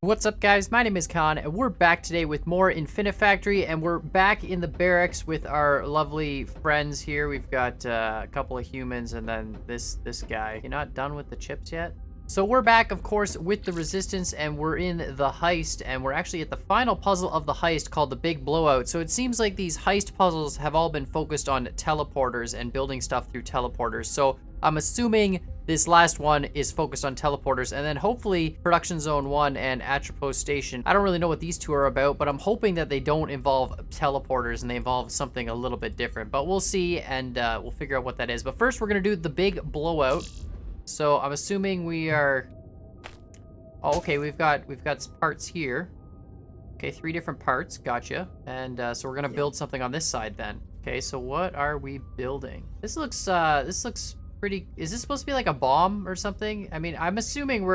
What's up, guys? My name is Khan, and we're back today with more Infinifactory, and we're back in the barracks with our lovely friends here. We've got a couple of humans, and then this guy. You're not done with the chips yet? So we're back, of course, with the Resistance, and we're in the heist, and we're actually at the final puzzle of the heist called the Big Blowout. So it seems like these heist puzzles have all been focused on teleporters and building stuff through teleporters. So I'm assuming this last one is focused on teleporters, and then hopefully Production Zone 1 and Atropos Station. I don't really know what these two are about, but I'm hoping that they don't involve teleporters and they involve something a little bit different. But we'll see, and we'll figure out what that is. But first, we're going to do the Big Blowout. So I'm assuming we are... Oh, okay, we've got parts here. Okay, 3 different parts. Gotcha. And so we're going to build something on this side then. Okay, so what are we building? This looks pretty... Is this supposed to be like a bomb or something? I mean, I'm assuming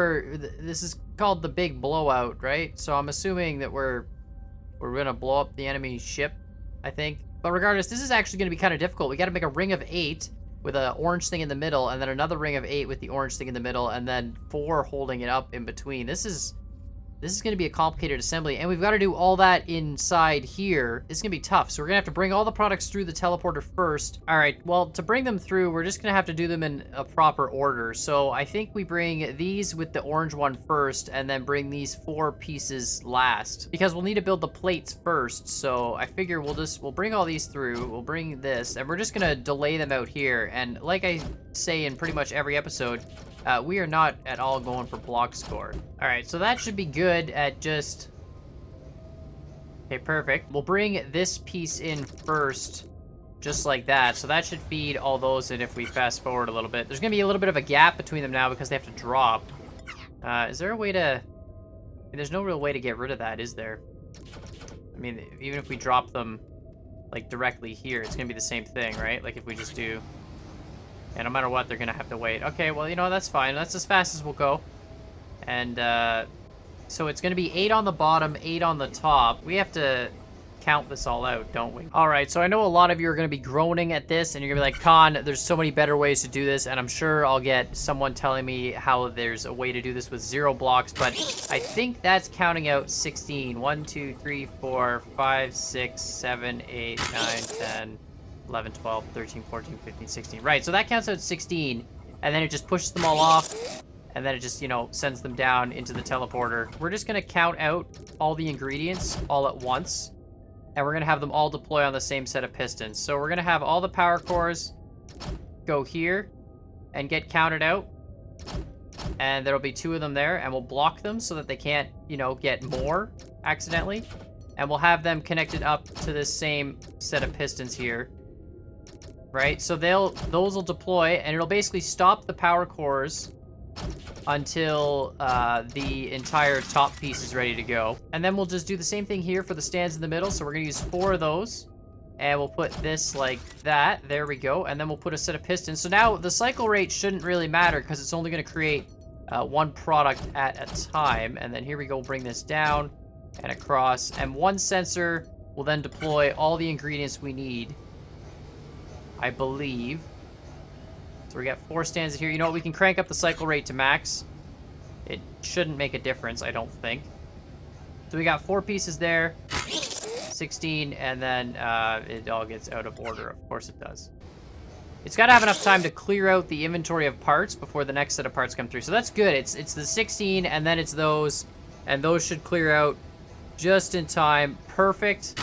this is called the Big Blowout, right? So I'm assuming that we're gonna blow up the enemy ship, I think. But regardless, this is actually gonna be kind of difficult. We gotta make a ring of 8 with an orange thing in the middle, and then another ring of 8 with the orange thing in the middle, and then 4 holding it up in between. This is going to be a complicated assembly, and we've got to do all that inside here. It's going to be tough, so we're going to have to bring all the products through the teleporter first. All right, well, to bring them through, we're just going to have to do them in a proper order. So I think we bring these with the orange one first, and then bring these 4 pieces last, because we'll need to build the plates first. So I figure we'll bring all these through, we'll bring this, and we're just going to delay them out here. And like I say in pretty much every episode, we are not at all going for block score. All right, so that should be good at just... Okay, perfect. We'll bring this piece in first, just like that. So that should feed all those in if we fast forward a little bit. There's going to be a little bit of a gap between them now because they have to drop. Is there a way to... I mean, there's no real way to get rid of that, is there? I mean, even if we drop them, like, directly here, it's going to be the same thing, right? Like, if we just do... And no matter what, they're going to have to wait. Okay, well, you know, that's fine. That's as fast as we'll go. And, so it's going to be 8 on the bottom, 8 on the top. We have to count this all out, don't we? All right, so I know a lot of you are going to be groaning at this, and you're going to be like, Khan, there's so many better ways to do this, and I'm sure I'll get someone telling me how there's a way to do this with 0 blocks, but I think that's counting out 16. 1, 2, 3, 4, 5, 6, 7, 8, 9, 10... 11, 12, 13, 14, 15, 16. Right, so that counts out 16, and then it just pushes them all off, and then it just, you know, sends them down into the teleporter. We're just going to count out all the ingredients all at once, and we're going to have them all deploy on the same set of pistons. So we're going to have all the power cores go here and get counted out, and there'll be 2 of them there, and we'll block them so that they can't, you know, get more accidentally, and we'll have them connected up to this same set of pistons here. Right, so those will deploy, and it'll basically stop the power cores until the entire top piece is ready to go. And then we'll just do the same thing here for the stands in the middle. So we're going to use 4 of those, and we'll put this like that. There we go. And then we'll put a set of pistons. So now the cycle rate shouldn't really matter because it's only going to create 1 product at a time. And then here we go, bring this down and across. And 1 sensor will then deploy all the ingredients we need, I believe. So we got 4 stands here. You know what? We can crank up the cycle rate to max. It shouldn't make a difference, I don't think. So we got 4 pieces there. 16, and then it all gets out of order. Of course it does. It's got to have enough time to clear out the inventory of parts before the next set of parts come through. So that's good. It's the 16, and then it's those. And those should clear out just in time. Perfect.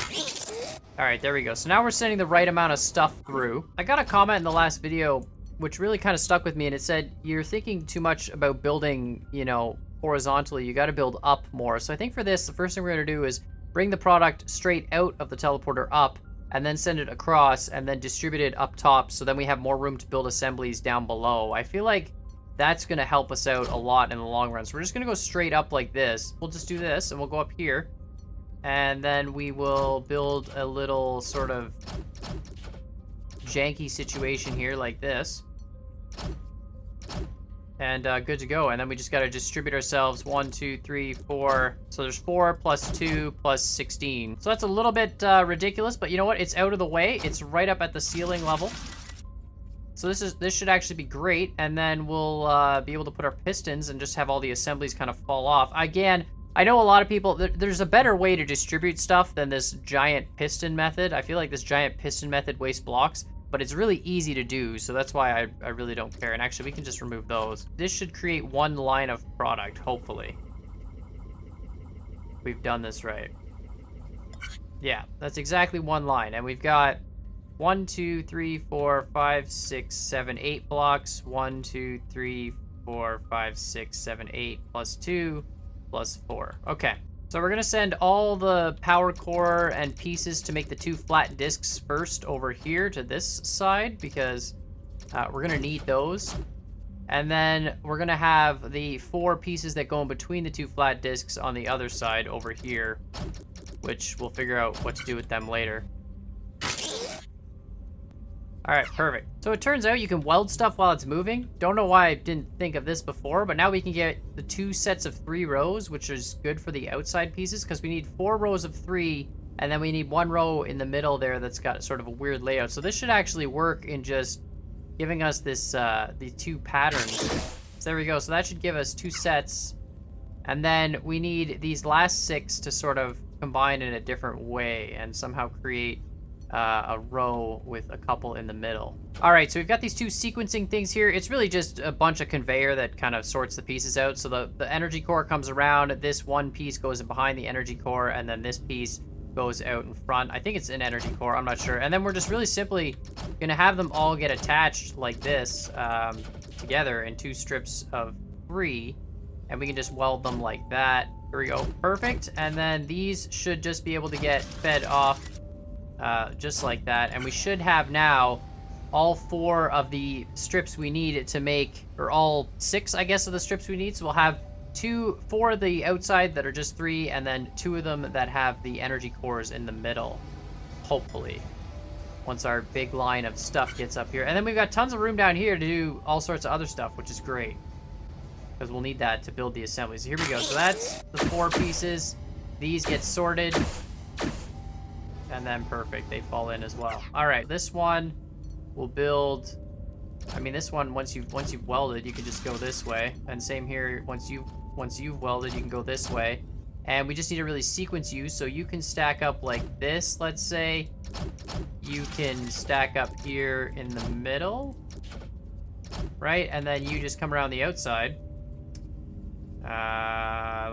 All right, there we go. So now we're sending the right amount of stuff through. I got a comment in the last video, which really kind of stuck with me, and it said, you're thinking too much about building, you know, horizontally. You got to build up more. So I think for this, the first thing we're going to do is bring the product straight out of the teleporter up, and then send it across, and then distribute it up top, so then we have more room to build assemblies down below. I feel like that's going to help us out a lot in the long run. So we're just going to go straight up like this. We'll just do this, and we'll go up here. And then we will build a little sort of janky situation here like this. And good to go. And then we just got to distribute ourselves 1, 2, 3, 4. So there's 4 plus 2 plus 16. So that's a little bit ridiculous, but you know what? It's out of the way. It's right up at the ceiling level. So this should actually be great, and then we'll be able to put our pistons and just have all the assemblies kind of fall off. Again, I know a lot of people, there's a better way to distribute stuff than this giant piston method. I feel like this giant piston method wastes blocks, but it's really easy to do, so that's why I really don't care. And actually, we can just remove those. This should create one line of product, hopefully. We've done this right. Yeah, that's exactly one line. And we've got 1, 2, 3, 4, 5, 6, 7, 8 blocks. 1, 2, 3, 4, 5, 6, 7, 8 plus 2 plus 4. Okay. So we're going to send all the power core and pieces to make the 2 flat discs first over here to this side because we're going to need those. And then we're going to have the 4 pieces that go in between the 2 flat discs on the other side over here, which we'll figure out what to do with them later. All right, perfect. So it turns out you can weld stuff while it's moving. Don't know why I didn't think of this before, but now we can get the 2 sets of 3 rows, which is good for the outside pieces because we need 4 rows of 3, and then we need 1 row in the middle there that's got sort of a weird layout. So this should actually work in just giving us this the 2 patterns. So there we go. So that should give us 2 sets, and then we need these last 6 to sort of combine in a different way and somehow create a row with a couple in the middle. All right, so we've got these 2 sequencing things here. It's really just a bunch of conveyor that kind of sorts the pieces out. So the energy core comes around, this one piece goes in behind the energy core, and then this piece goes out in front. I think it's an energy core, I'm not sure. And then we're just really simply gonna have them all get attached like this together in 2 strips of 3, and we can just weld them like that. Here we go, perfect. And then these should just be able to get fed off just like that, and we should have now all 4 of the strips we need to make, or all 6, I guess, of the strips we need. So we'll have 4 of the outside that are just 3, and then 2 of them that have the energy cores in the middle, hopefully, once our big line of stuff gets up here. And then we've got tons of room down here to do all sorts of other stuff, which is great, because we'll need that to build the assembly. So here we go. So that's the 4 pieces. These get sorted. And then perfect, they fall in as well. All right, this one will build. I mean, this one once you've welded, you can just go this way. And same here, once you've welded, you can go this way. And we just need to really sequence you, so you can stack up like this. Let's say you can stack up here in the middle, right? And then you just come around the outside.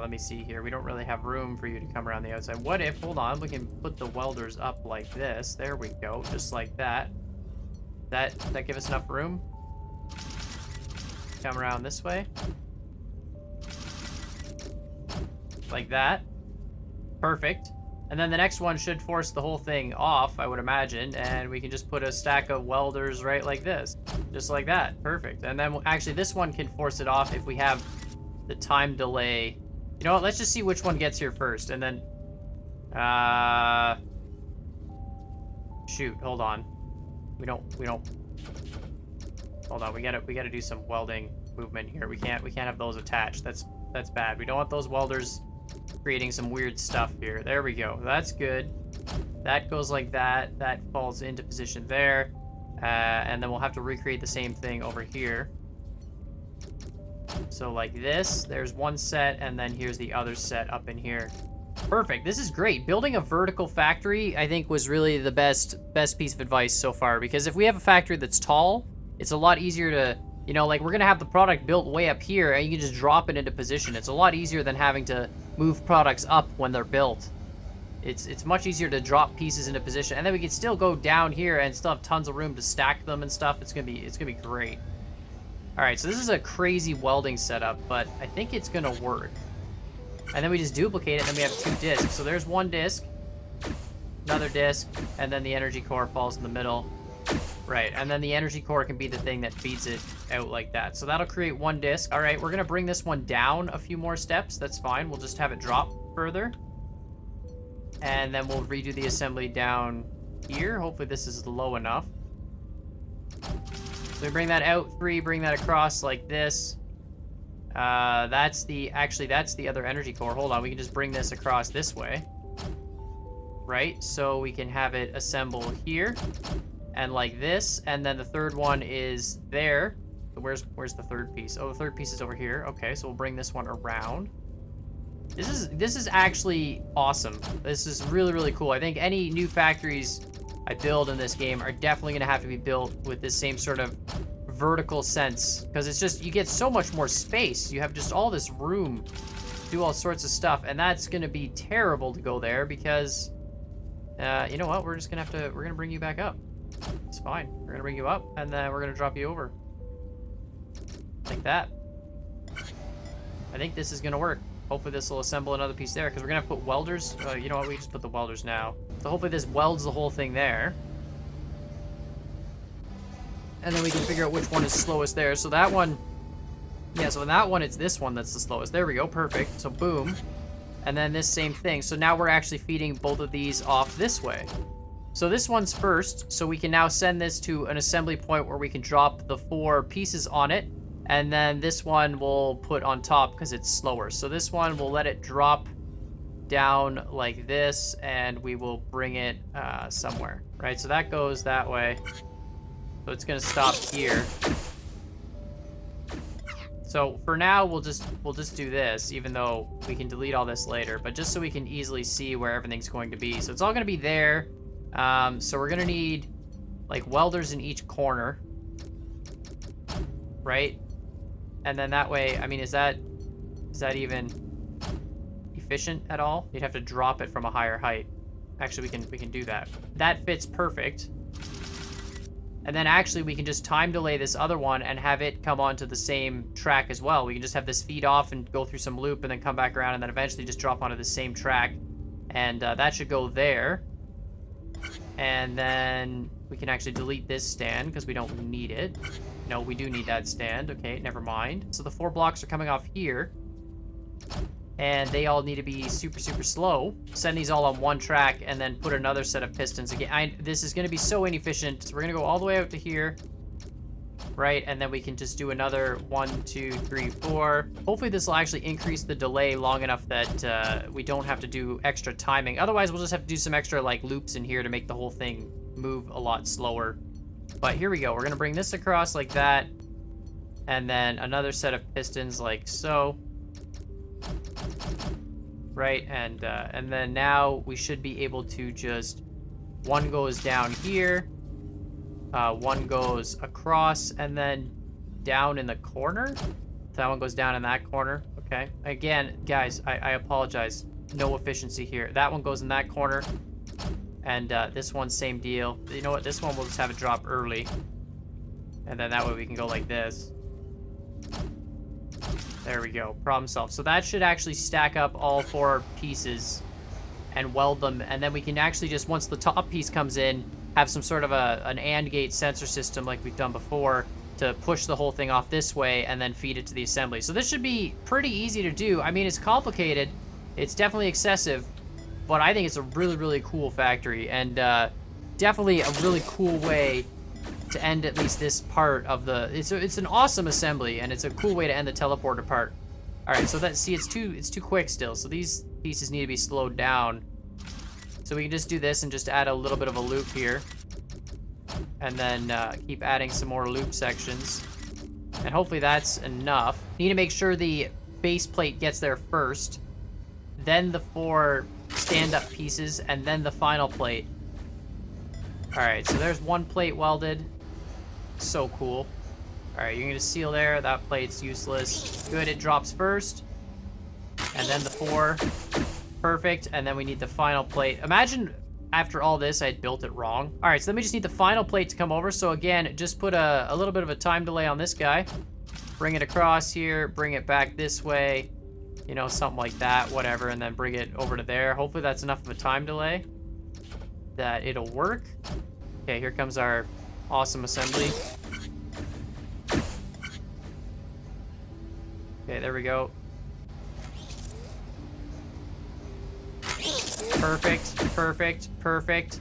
Let me see here. We don't really have room for you to come around the outside. What if, hold on, we can put the welders up like this. There we go, just like that. That give us enough room? Come around this way. Like that. Perfect. And then the next one should force the whole thing off, I would imagine, and we can just put a stack of welders right like this. Just like that. Perfect. And then actually this one can force it off if we have the time delay. You know what, let's just see which one gets here first, and then shoot, hold on. We don't hold on, we gotta do some welding movement here. We can't have those attached. That's bad. We don't want those welders creating some weird stuff here. There we go. That's good. That goes like that. That falls into position there. And then we'll have to recreate the same thing over here. So like this, there's one set, and then here's the other set up in here. Perfect. This is great. Building a vertical factory, I think, was really the best piece of advice so far, because if we have a factory that's tall, it's a lot easier to, you know, like we're gonna have the product built way up here, and you can just drop it into position. It's a lot easier than having to move products up when they're built. It's much easier to drop pieces into position, and then we can still go down here and still have tons of room to stack them and stuff. It's gonna be great. All right, so this is a crazy welding setup, but I think it's gonna work. And then we just duplicate it, and then we have 2 discs. So there's 1 disc, another disc, and then the energy core falls in the middle. Right, and then the energy core can be the thing that feeds it out like that. So that'll create 1 disc. All right, we're gonna bring this one down a few more steps. That's fine, we'll just have it drop further. And then we'll redo the assembly down here. Hopefully this is low enough. So we bring that out 3, bring that across like this. That's the other energy core. Hold on, we can just bring this across this way. Right, so we can have it assemble here. And like this, and then the third one is there. Where's the third piece? Oh, the third piece is over here. Okay, so we'll bring this one around. This is actually awesome. This is really, really cool. I think any new factories I build in this game are definitely gonna have to be built with this same sort of vertical sense, because it's just, you get so much more space. You have just all this room to do all sorts of stuff, and that's gonna be terrible to go there because, you know what? We're gonna bring you back up. It's fine. We're gonna bring you up, and then we're gonna drop you over. Like that. I think this is gonna work. Hopefully this will assemble another piece there, because we're gonna have to put welders. You know what? We just put the welders now. So hopefully this welds the whole thing there. And then we can figure out which one is slowest there. So that one, yeah, so in that one, it's this one that's the slowest. There we go, perfect. So boom. And then this same thing. So now we're actually feeding both of these off this way. So this one's first, so we can now send this to an assembly point where we can drop the 4 pieces on it. And then this one we'll put on top because it's slower. So this one, we'll let it drop down like this, and we will bring it somewhere, right? So that goes that way. So it's gonna stop here. So for now, we'll just do this, even though we can delete all this later, but just so we can easily see where everything's going to be. So it's all gonna be there. So we're gonna need like welders in each corner, right? And then that way, I mean, is that even efficient at all? You'd have to drop it from a higher height. Actually, we can do that. That fits perfect. And then actually we can just time delay this other one and have it come onto the same track as well. We can just have this feed off and go through some loop and then come back around and then eventually just drop onto the same track. And that should go there. And then we can actually delete this stand because we don't need it. No, we do need that stand. Okay, never mind. So the 4 blocks are coming off here. And they all need to be super, super slow. Send these all on one track and then put another set of pistons. Again, this is going to be so inefficient. So we're going to go all the way out to here. Right, and then we can just do another 1, 2, 3, 4. Hopefully this will actually increase the delay long enough that we don't have to do extra timing. Otherwise, we'll just have to do some extra like loops in here to make the whole thing move a lot slower. But here we go. We're going to bring this across like that. And then another set of pistons like so. Right, and then now we should be able to just, one goes down here, one goes across, and then down in the corner. That one goes down in that corner. Okay. Again, guys, I apologize. No efficiency here. That one goes in that corner, and this one, same deal. You know what? This one we'll just have it drop early, and then that way we can go like this. There we go. Problem solved. So that should actually stack up all 4 pieces and weld them. And then we can actually just, once the top piece comes in, have some sort of an AND gate sensor system like we've done before to push the whole thing off this way and then feed it to the assembly. So this should be pretty easy to do. I mean, it's complicated. It's definitely excessive. But I think it's a really, really cool factory. And definitely a really cool way to end at least this part of the, it's an awesome assembly, and it's a cool way to end the teleporter part. All right, so that, see, it's too quick still, so these pieces need to be slowed down. So we can just do this and just add a little bit of a loop here, and then keep adding some more loop sections, and hopefully that's enough. Need to make sure the base plate gets there first, then the 4 stand-up pieces, and then the final plate. All right, so there's 1 plate welded. So cool. All right, you're gonna seal there. That plate's useless. Good, it drops first. And then the 4. Perfect, and then we need the final plate. Imagine after all this, I had built it wrong. All right, so then we just need the final plate to come over. So again, just put a little bit of a time delay on this guy. Bring it across here, bring it back this way. You know, something like that, whatever, and then bring it over to there. Hopefully that's enough of a time delay that it'll work. Okay, here comes our awesome assembly. Okay, there we go. Perfect, perfect, perfect.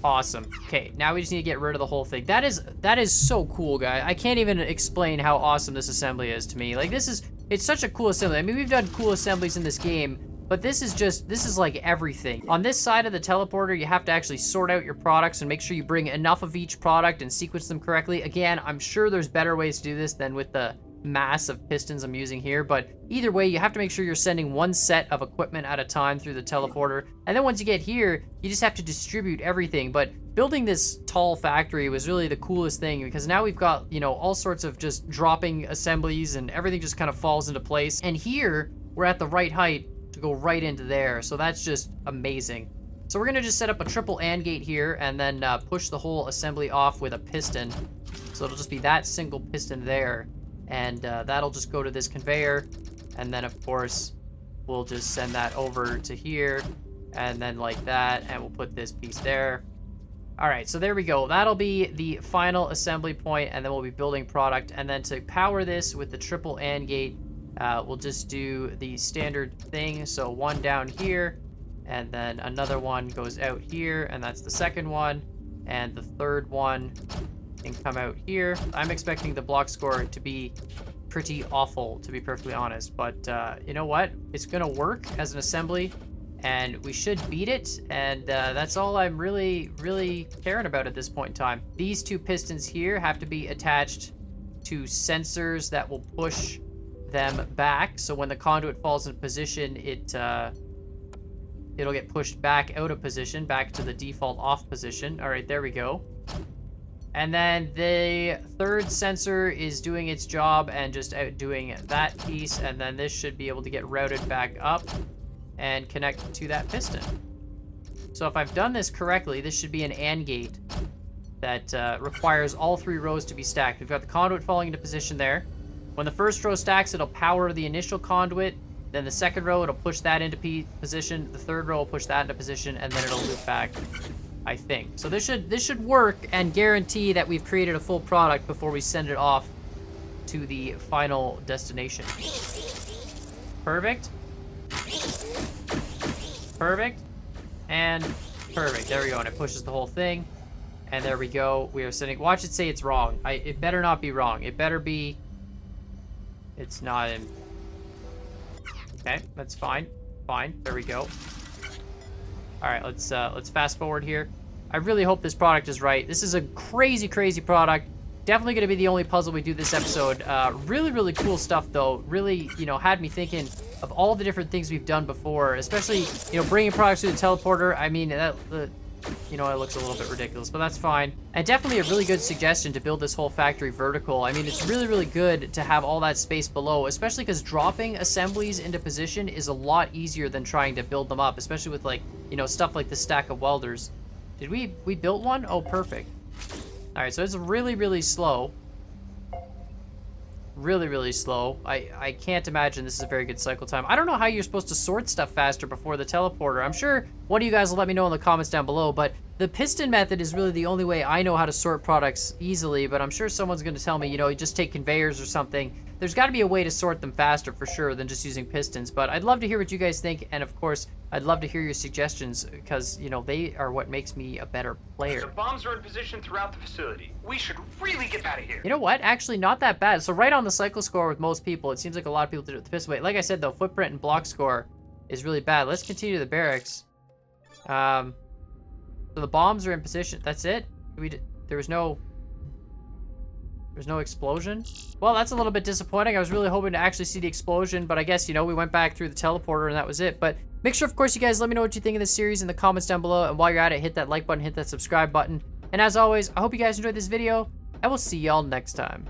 Awesome. Okay, now we just need to get rid of the whole thing. That is so cool, guy. I can't even explain how awesome this assembly is to me. Like, it's such a cool assembly. I mean, we've done cool assemblies in this game, but this is like everything. On this side of the teleporter, you have to actually sort out your products and make sure you bring enough of each product and sequence them correctly. Again, I'm sure there's better ways to do this than with the mass of pistons I'm using here, but either way, you have to make sure you're sending one set of equipment at a time through the teleporter, and then once you get here, you just have to distribute everything. But building this tall factory was really the coolest thing, because now we've got, you know, all sorts of just dropping assemblies, and everything just kind of falls into place. And here, we're at the right height to go right into there, so that's just amazing. So we're gonna just set up a triple AND gate here, and then push the whole assembly off with a piston. So it'll just be that single piston there, and that'll just go to this conveyor, and then of course we'll just send that over to here, and then like that, and we'll put this piece there. All right, so there we go. That'll be the final assembly point, and then we'll be building product. And then to power this with the triple AND gate, we'll just do the standard thing. So one down here, and then another one goes out here, and that's the second one, and the third one can come out here. I'm expecting the block score to be pretty awful, to be perfectly honest, but you know what? It's gonna work as an assembly, and we should beat it, and that's all I'm really caring about at this point in time. These two pistons here have to be attached to sensors that will push them back, so when the conduit falls in position, it'll get pushed back out of position, back to the default off position. All right, there we go. And then the third sensor is doing its job and just outdoing that piece, and then this should be able to get routed back up and connect to that piston. So if I've done this correctly, this should be an AND gate that requires all 3 rows to be stacked. We've got the conduit falling into position there. When the first row stacks, it'll power the initial conduit. Then the second row, it'll push that into position. The third row will push that into position, and then it'll loop back, I think. So this should work and guarantee that we've created a full product before we send it off to the final destination. Perfect. Perfect. And perfect. There we go. And it pushes the whole thing. And there we go. We are sending... Watch it say it's wrong. It better not be wrong. It better be... It's not in... Okay, that's fine. Fine. There we go. All right, let's fast forward here. I really hope this product is right. This is a crazy product. Definitely going to be the only puzzle we do this episode. Really cool stuff, though. Really, you know, had me thinking of all the different things we've done before, especially, you know, bringing products through the teleporter. I mean, you know, it looks a little bit ridiculous, but that's fine. And definitely a really good suggestion to build this whole factory vertical. I mean, it's really good to have all that space below, especially because dropping assemblies into position is a lot easier than trying to build them up, especially with, like, you know, stuff like the stack of welders. Did we built one? Oh, perfect. All right, so it's really slow. Really slow. I can't imagine this is a very good cycle time. I don't know how you're supposed to sort stuff faster before the teleporter. I'm sure one of you guys will let me know in the comments down below, but the piston method is really the only way I know how to sort products easily, but I'm sure someone's going to tell me, you know, you just take conveyors or something. There's got to be a way to sort them faster for sure than just using pistons, but I'd love to hear what you guys think, and of course, I'd love to hear your suggestions, because, you know, they are what makes me a better player. So bombs are in position throughout the facility. We should really get out of here. You know what? Actually, not that bad. So right on the cycle score with most people, it seems like a lot of people did it with the piston weight. Like I said, though, footprint and block score is really bad. Let's continue to the barracks. So the bombs are in position. That's it? There was no explosion? Well, that's a little bit disappointing. I was really hoping to actually see the explosion, but I guess, you know, we went back through the teleporter and that was it. But make sure, of course, you guys let me know what you think of this series in the comments down below. And while you're at it, hit that like button, hit that subscribe button. And as always, I hope you guys enjoyed this video, and we'll see y'all next time.